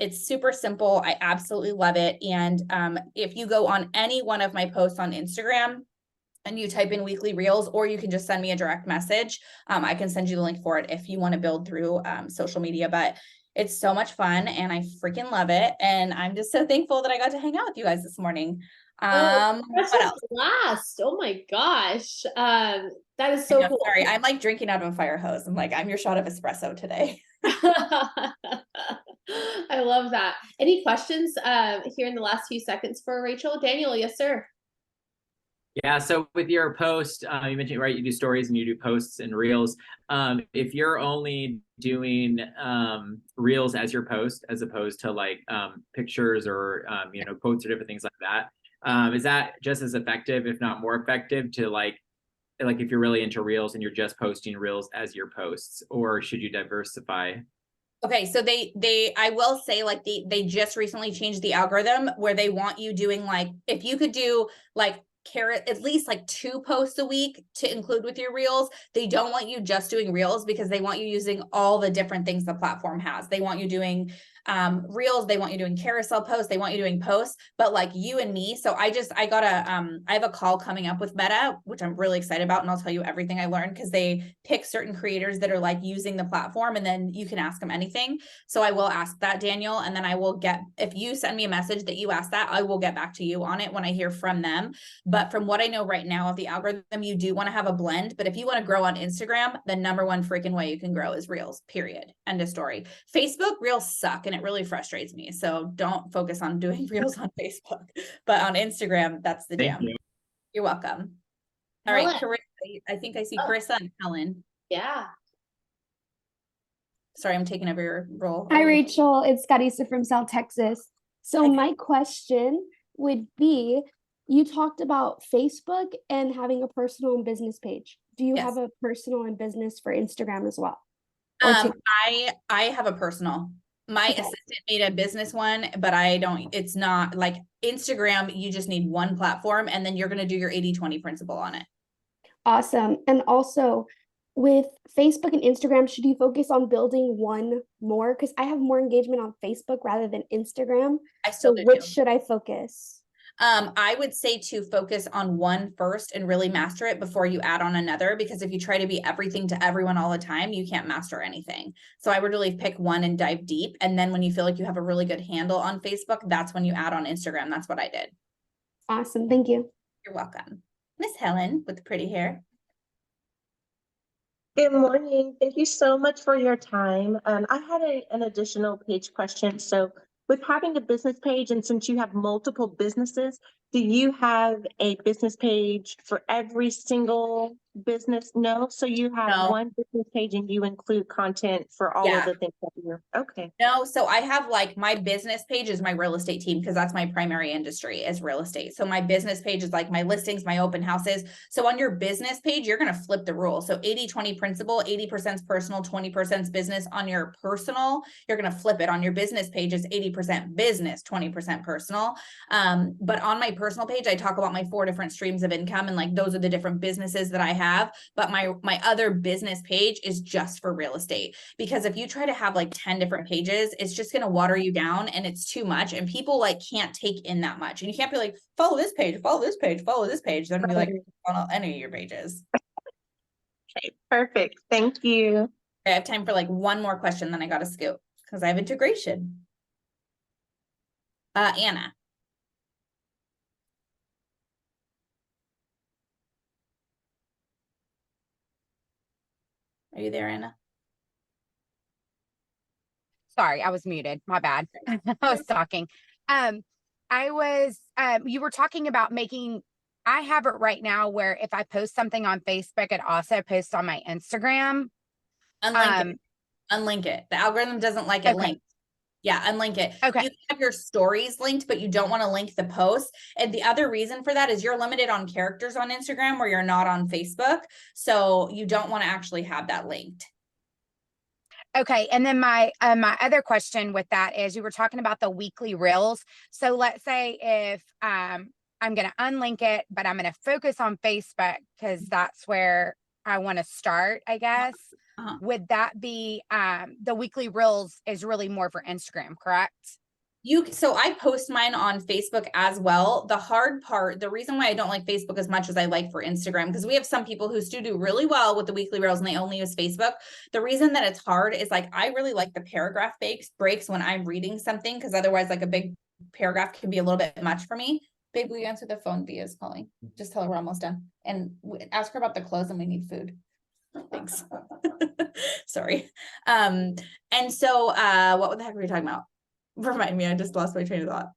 it's super simple. I absolutely love it. And if you go on any one of my posts on Instagram and you type in weekly reels, or you can just send me a direct message, I can send you the link for it if you want to build through social media. But it's so much fun and I freaking love it. And I'm just so thankful that I got to hang out with you guys this morning. That's What a else? blast. Oh my gosh. That is so cool. Sorry, I'm like drinking out of a fire hose. I'm like, I'm your shot of espresso today. I love that. Any questions here in the last few seconds for Rachel? Daniel, yes, sir. Yeah, so with your post, you mentioned, right, you do stories and you do posts and reels. If you're only doing reels as your post, as opposed to like pictures or quotes or different things like that, is that just as effective, if not more effective, to like if you're really into reels and you're just posting reels as your posts, or should you diversify? Okay, so I will say like they just recently changed the algorithm where they want you doing like, if you could do like at least like 2 posts a week to include with your reels. They don't want you just doing reels because they want you using all the different things the platform has. They want you doing reels, they want you doing carousel posts, they want you doing posts, but like you and me. So I have a call coming up with Meta, which I'm really excited about, and I'll tell you everything I learned because they pick certain creators that are like using the platform and then you can ask them anything. So I will ask that, Daniel, and then if you send me a message that you ask that, I will get back to you on it when I hear from them. But from what I know right now of the algorithm, you do want to have a blend. But if you want to grow on Instagram, the number one freaking way you can grow is reels, period. End of story. Facebook reels suck and it really frustrates me. So don't focus on doing reels on Facebook, but on Instagram, that's the jam. You're welcome. All right, Carissa, I think I see Carissa and Helen. Yeah. Sorry, I'm taking over your role. Hi, Rachel. It's Carissa from South Texas. So my question would be, you talked about Facebook and having a personal and business page. Do you have a personal and business for Instagram as well? I have a personal. My assistant made a business one, but it's not like Instagram. You just need one platform and then you're going to do your 80-20 principle on it. Awesome. And also with Facebook and Instagram, should you focus on building one more? Because I have more engagement on Facebook rather than Instagram. So which should I focus? I would say to focus on one first and really master it before you add on another, because if you try to be everything to everyone all the time, you can't master anything. So I would really pick one and dive deep. And then when you feel like you have a really good handle on Facebook, that's when you add on Instagram. That's what I did. Awesome. Thank you. You're welcome. Miss Helen with the pretty hair. Good morning. Thank you so much for your time. I had an additional page question. So with having a business page, and since you have multiple businesses, do you have a business page for every single business? No. So you have one business page and you include content for all of the things that you're okay. No, so I have like my business page is my real estate team because that's my primary industry is real estate. So my business page is like my listings, my open houses. So on your business page, you're going to flip the rule. So 80-20 principle, 80% personal, 20% business. On your personal, you're going to flip it. On your business page is 80% business, 20% personal. But on my personal page, I talk about my 4 different streams of income and like those are the different businesses that I have. But my other business page is just for real estate, because if you try to have like 10 different pages, it's just going to water you down and it's too much. And people like can't take in that much. And you can't be like, follow this page, follow this page, follow this page. Then be like, follow any of your pages. Okay, perfect. Thank you. I have time for like one more question, then I got to scoot because I have integration. Anna. Are you there, Anna? Sorry, I was muted. My bad. I was talking. You were talking about I have it right now where if I post something on Facebook, it also posts on my Instagram. Unlink it. Unlink it. The algorithm doesn't like it linked. Yeah, unlink it. Okay. You can have your stories linked, but you don't want to link the post. And the other reason for that is you're limited on characters on Instagram where you're not on Facebook. So you don't want to actually have that linked. Okay, and then my other question with that is you were talking about the weekly reels. So let's say if I'm going to unlink it, but I'm going to focus on Facebook because that's where I want to start, I guess. Would that be the weekly reels is really more for Instagram, correct? So I post mine on Facebook as well. The hard part, the reason why I don't like Facebook as much as I like for Instagram, because we have some people who still do really well with the weekly reels and they only use Facebook. The reason that it's hard is like, I really like the paragraph breaks when I'm reading something, because otherwise like a big paragraph can be a little bit much for me. Babe, will you answer the phone? Via's calling. Just tell her we're almost done. And ask her about the clothes and we need food. Thanks. Sorry. And so what the heck were we talking about? Remind me, I just lost my train of thought.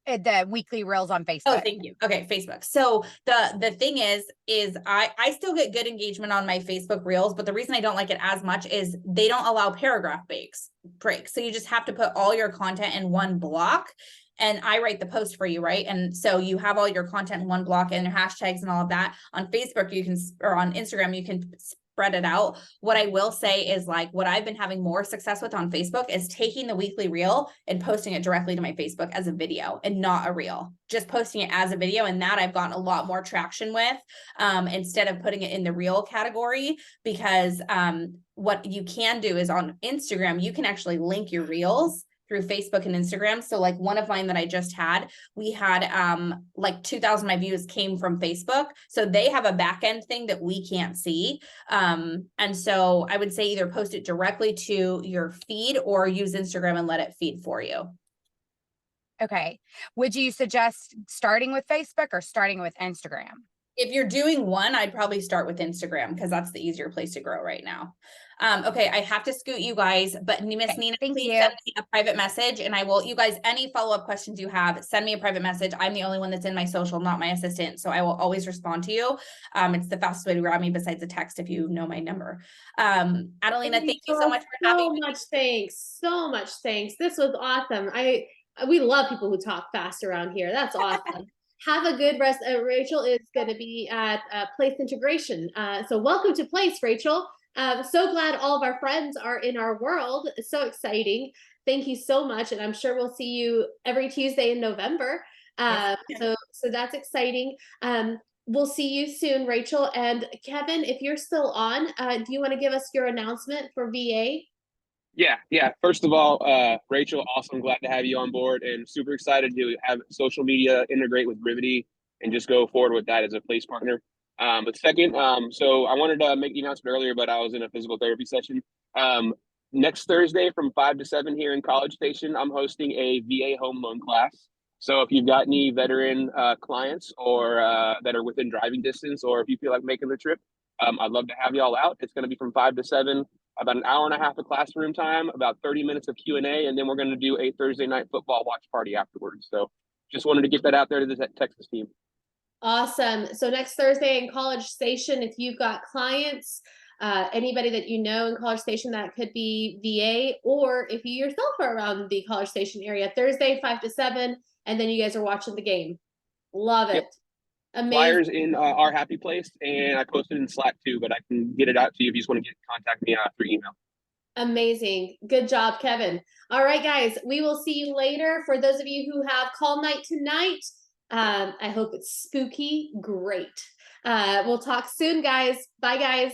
The weekly reels on Facebook. Oh, thank you. Okay, Facebook. So the thing is I still get good engagement on my Facebook reels, but the reason I don't like it as much is they don't allow paragraph breaks. So you just have to put all your content in one block. And I write the post for you, right? And so you have all your content in one block and your hashtags and all of that. On Facebook, or on Instagram, you can spread it out. What I will say is like what I've been having more success with on Facebook is taking the weekly reel and posting it directly to my Facebook as a video and not a reel, just posting it as a video. And that I've gotten a lot more traction with instead of putting it in the reel category, because what you can do is on Instagram, you can actually link your reels through Facebook and Instagram. So like one of mine that I just had, we had like 2,000 of my views came from Facebook. So they have a back end thing that we can't see. And so I would say either post it directly to your feed or use Instagram and let it feed for you. Okay. Would you suggest starting with Facebook or starting with Instagram? If you're doing one, I'd probably start with Instagram because that's the easier place to grow right now. Okay, I have to scoot you guys, but Miss Nina, please send me a private message and I will, you guys, any follow-up questions you have, send me a private message. I'm the only one that's in my social, not my assistant. So I will always respond to you. It's the fastest way to grab me besides a text if you know my number. Adelina, thank you so much for having me. So much thanks. This was awesome. We love people who talk fast around here. That's awesome. Have a good rest. Rachel is going to be at Place Integration. So welcome to Place, Rachel. So glad all of our friends are in our world. It's so exciting. Thank you so much. And I'm sure we'll see you every Tuesday in November. So that's exciting. We'll see you soon, Rachel. And Kevin, if you're still on, do you want to give us your announcement for VA? Yeah. First of all, Rachel, awesome. Glad to have you on board and super excited to have social media integrate with Brivity and just go forward with that as a place partner. But second, so I wanted to make the announcement earlier, but I was in a physical therapy session. Next Thursday from 5 to 7 here in College Station, I'm hosting a VA home loan class. So if you've got any veteran clients or that are within driving distance, or if you feel like making the trip, I'd love to have you all out. It's going to be from 5 to 7. About an hour and a half of classroom time, about 30 minutes of Q&A, and then we're going to do a Thursday night football watch party afterwards. So just wanted to get that out there to the Texas team. Awesome. So next Thursday in College Station, if you've got clients, anybody that you know in College Station that could be VA, or if you yourself are around the College Station area, Thursday 5 to 7, and then you guys are watching the game. Love it. Amazing. Flyers in our happy place, and I posted in Slack too, but I can get it out to you if you just want to contact me through email. Amazing. Good job, Kevin. All right, guys, we will see you later. For those of you who have call night tonight, I hope it's spooky. Great. We'll talk soon, guys. Bye, guys.